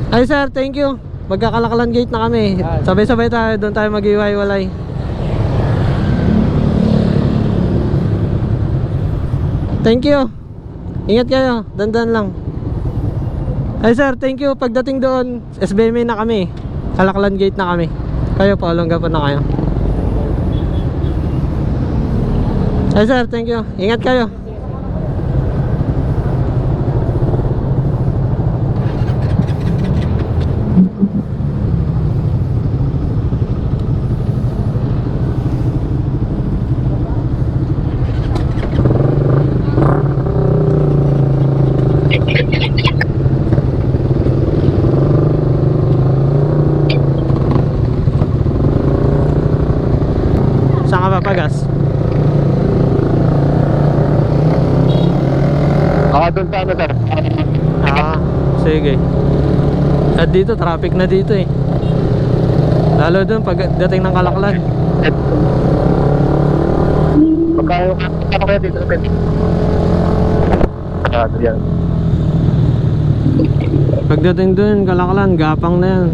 Ay sir, thank you. Magkakalakalan gate na kami. Sabay-sabay tayo, doon tayo mag-iwalay. Thank you. Ingat kayo, dandan lang. Ay sir, thank you. Pagdating doon, SBMA na kami. Kalakalan gate na kami. Kayo po, Olonga po na kayo. Ay sir, thank you. Ingat kayo. Saan ka papagas? Doon sa ano sir? Sige. At dito, traffic na dito eh. Lalo doon pagdating ng Kalaklan. Magkano kaya dito sir? Yan. Pagdating doon, Kalaklan, gapang na yan.